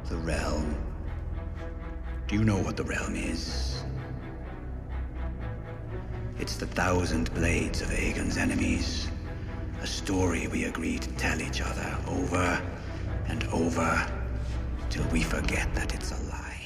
The realm. Do you know what the realm is? It's the 1,000 blades of Aegon's enemies. A story we agreed to tell each other over and over till we forget that it's a lie.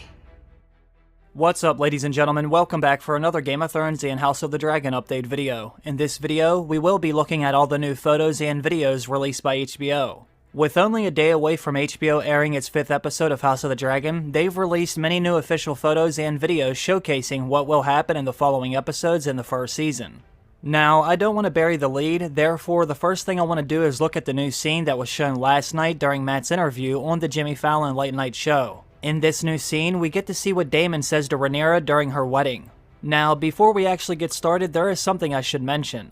What's up, ladies and gentlemen? Welcome back for another Game of Thrones and House of the Dragon update video. In this video, we will be looking at all the new photos and videos released by HBO. With only a day away from HBO airing its 5th episode of House of the Dragon, they've released many new official photos and videos showcasing what will happen in the following episodes in the first season. Now, I don't want to bury the lead, therefore the first thing I want to do is look at the new scene that was shown last night during Matt's interview on the Jimmy Fallon late night show. In this new scene, we get to see what Daemon says to Rhaenyra during her wedding. Now, before we actually get started, there is something I should mention.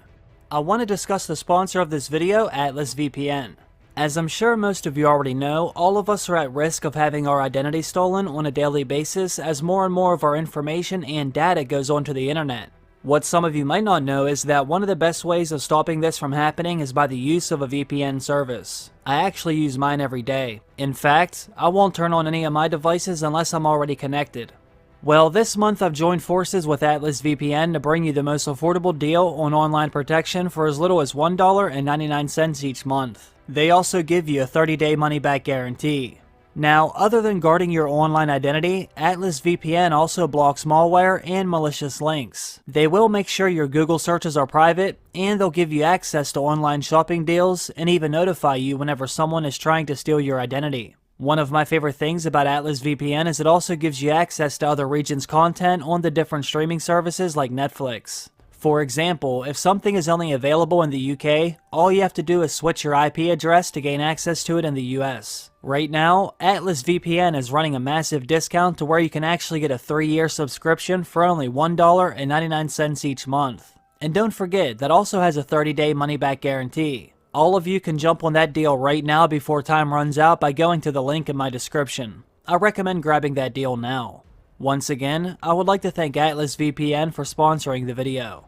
I want to discuss the sponsor of this video, AtlasVPN. As I'm sure most of you already know, all of us are at risk of having our identity stolen on a daily basis as more and more of our information and data goes onto the internet. What some of you might not know is that one of the best ways of stopping this from happening is by the use of a VPN service. I actually use mine every day. In fact, I won't turn on any of my devices unless I'm already connected. Well, this month I've joined forces with AtlasVPN to bring you the most affordable deal on online protection for as little as $1.99 each month. They also give you a 30-day money-back guarantee. Now, other than guarding your online identity, AtlasVPN also blocks malware and malicious links. They will make sure your Google searches are private, and they'll give you access to online shopping deals and even notify you whenever someone is trying to steal your identity. One of my favorite things about AtlasVPN is it also gives you access to other regions' content on the different streaming services like Netflix. For example, if something is only available in the UK, all you have to do is switch your IP address to gain access to it in the US. Right now, AtlasVPN is running a massive discount to where you can actually get a 3-year subscription for only $1.99 each month. And don't forget, that also has a 30-day money-back guarantee. All of you can jump on that deal right now before time runs out by going to the link in my description. I recommend grabbing that deal now. Once again, I would like to thank AtlasVPN for sponsoring the video.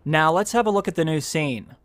Now let's have a look at the new scene.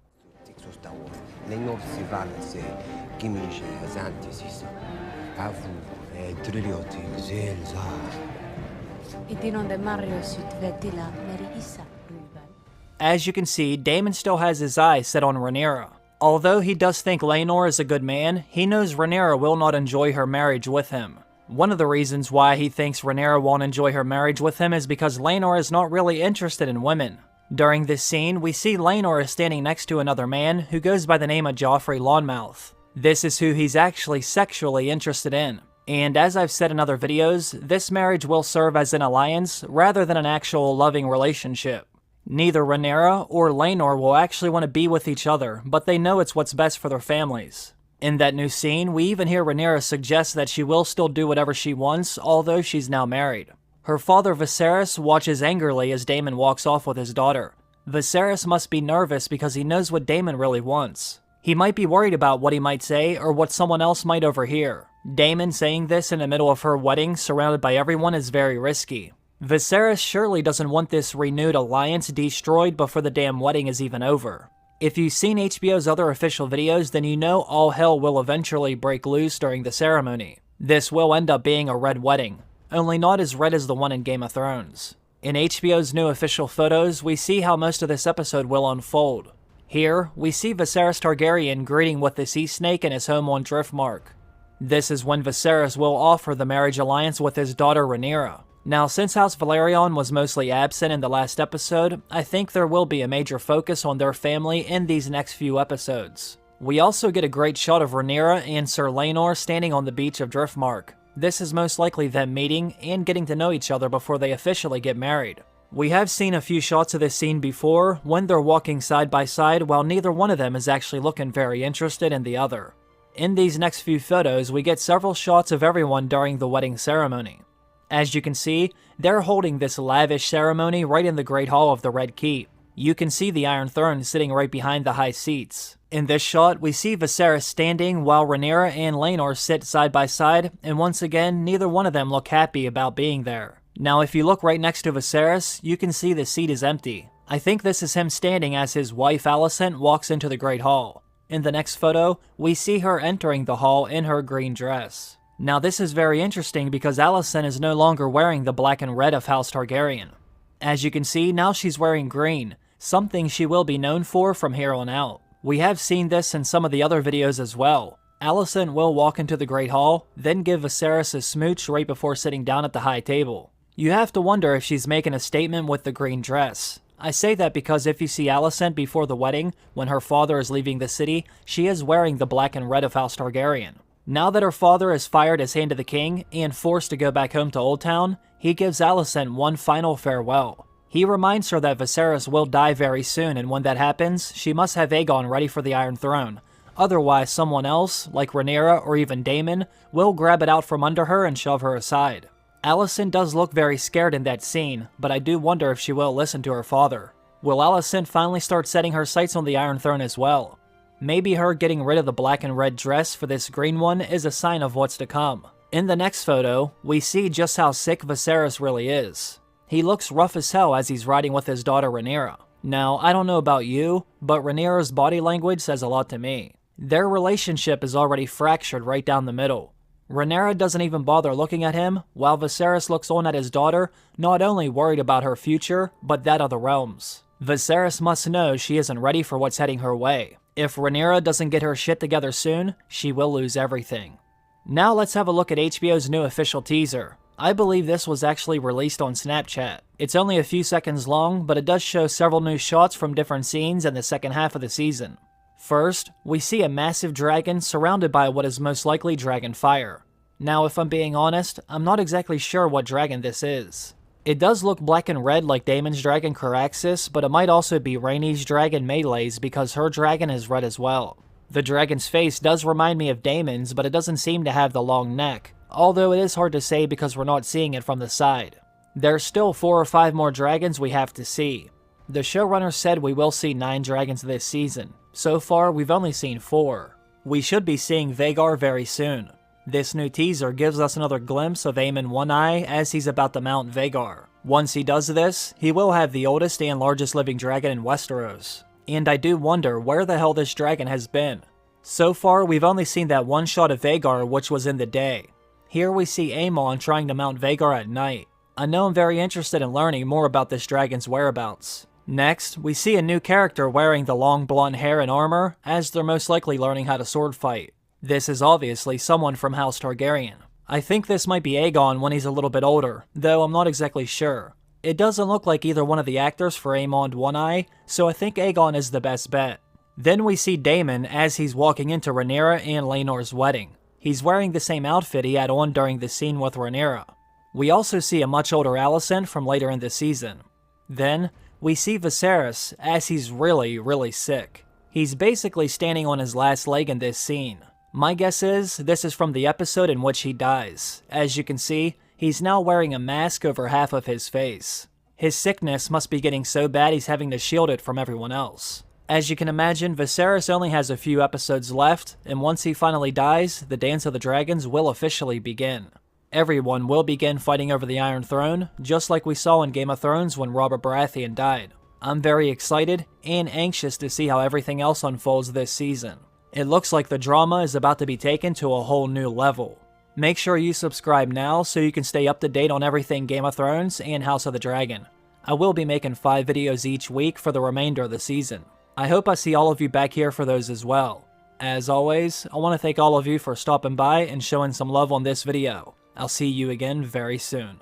As you can see, Daemon still has his eyes set on Rhaenyra. Although he does think Laenor is a good man, he knows Rhaenyra will not enjoy her marriage with him. One of the reasons why he thinks Rhaenyra won't enjoy her marriage with him is because Laenor is not really interested in women. During this scene, we see Laenor is standing next to another man who goes by the name of Joffrey Lonmouth. This is who he's actually sexually interested in. And as I've said in other videos, this marriage will serve as an alliance rather than an actual loving relationship. Neither Rhaenyra or Laenor will actually want to be with each other, but they know it's what's best for their families. In that new scene, we even hear Rhaenyra suggest that she will still do whatever she wants, although she's now married. Her father Viserys watches angrily as Daemon walks off with his daughter. Viserys must be nervous because he knows what Daemon really wants. He might be worried about what he might say or what someone else might overhear. Daemon saying this in the middle of her wedding, surrounded by everyone, is very risky. Viserys surely doesn't want this renewed alliance destroyed before the damn wedding is even over. If you've seen HBO's other official videos, then you know all hell will eventually break loose during the ceremony. This will end up being a red wedding, only not as red as the one in Game of Thrones. In HBO's new official photos, we see how most of this episode will unfold. Here, we see Viserys Targaryen greeting with the sea snake in his home on Driftmark. This is when Viserys will offer the marriage alliance with his daughter Rhaenyra. Now, since House Velaryon was mostly absent in the last episode, I think there will be a major focus on their family in these next few episodes. We also get a great shot of Rhaenyra and Sir Laenor standing on the beach of Driftmark. This is most likely them meeting and getting to know each other before they officially get married. We have seen a few shots of this scene before, when they're walking side by side while neither one of them is actually looking very interested in the other. In these next few photos, we get several shots of everyone during the wedding ceremony. As you can see, they're holding this lavish ceremony right in the Great Hall of the Red Keep. You can see the Iron Throne sitting right behind the high seats. In this shot, we see Viserys standing while Rhaenyra and Laenor sit side by side, and once again, neither one of them look happy about being there. Now, if you look right next to Viserys, you can see the seat is empty. I think this is him standing as his wife Alicent walks into the Great Hall. In the next photo, we see her entering the hall in her green dress. Now this is very interesting because Alicent is no longer wearing the black and red of House Targaryen. As you can see, now she's wearing green, something she will be known for from here on out. We have seen this in some of the other videos as well. Alicent will walk into the Great Hall, then give Viserys a smooch right before sitting down at the high table. You have to wonder if she's making a statement with the green dress. I say that because if you see Alicent before the wedding, when her father is leaving the city, she is wearing the black and red of House Targaryen. Now that her father is fired as Hand of the King and forced to go back home to Old Town, he gives Alicent one final farewell. He reminds her that Viserys will die very soon, and when that happens, she must have Aegon ready for the Iron Throne. Otherwise, someone else, like Rhaenyra or even Daemon, will grab it out from under her and shove her aside. Alicent does look very scared in that scene, but I do wonder if she will listen to her father. Will Alicent finally start setting her sights on the Iron Throne as well? Maybe her getting rid of the black and red dress for this green one is a sign of what's to come. In the next photo, we see just how sick Viserys really is. He looks rough as hell as he's riding with his daughter Rhaenyra. Now, I don't know about you, but Rhaenyra's body language says a lot to me. Their relationship is already fractured right down the middle. Rhaenyra doesn't even bother looking at him, while Viserys looks on at his daughter, not only worried about her future, but that of the realms. Viserys must know she isn't ready for what's heading her way. If Rhaenyra doesn't get her shit together soon, she will lose everything. Now let's have a look at HBO's new official teaser. I believe this was actually released on Snapchat. It's only a few seconds long, but it does show several new shots from different scenes in the second half of the season. First, we see a massive dragon surrounded by what is most likely dragon fire. Now, if I'm being honest, I'm not exactly sure what dragon this is. It does look black and red like Daemon's dragon Caraxes, but it might also be Rhaenys dragon Meleys because her dragon is red as well. The dragon's face does remind me of Daemon's, but it doesn't seem to have the long neck, although it is hard to say because we're not seeing it from the side. There's still 4 or 5 more dragons we have to see. The showrunner said we will see 9 dragons this season. So far, we've only seen 4. We should be seeing Vhagar very soon. This new teaser gives us another glimpse of Aemon One Eye as he's about to mount Vhagar. Once he does this, he will have the oldest and largest living dragon in Westeros. And I do wonder where the hell this dragon has been. So far, we've only seen that one shot of Vhagar, which was in the day. Here we see Aemon trying to mount Vhagar at night. I know I'm very interested in learning more about this dragon's whereabouts. Next, we see a new character wearing the long blonde hair and armor, as they're most likely learning how to sword fight. This is obviously someone from House Targaryen. I think this might be Aegon when he's a little bit older, though I'm not exactly sure. It doesn't look like either one of the actors for Aemon One Eye, so I think Aegon is the best bet. Then we see Daemon as he's walking into Rhaenyra and Laenor's wedding. He's wearing the same outfit he had on during the scene with Rhaenyra. We also see a much older Alicent from later in the season. Then, we see Viserys as he's really sick. He's basically standing on his last leg in this scene. My guess is this is from the episode in which he dies. As you can see, he's now wearing a mask over half of his face. His sickness must be getting so bad he's having to shield it from everyone else. As you can imagine, Viserys only has a few episodes left, and once he finally dies, the Dance of the Dragons will officially begin. Everyone will begin fighting over the Iron Throne, just like we saw in Game of Thrones when Robert Baratheon died. I'm very excited and anxious to see how everything else unfolds this season. It looks like the drama is about to be taken to a whole new level. Make sure you subscribe now so you can stay up to date on everything Game of Thrones and House of the Dragon. I will be making 5 videos each week for the remainder of the season. I hope I see all of you back here for those as well. As always, I want to thank all of you for stopping by and showing some love on this video. I'll see you again very soon.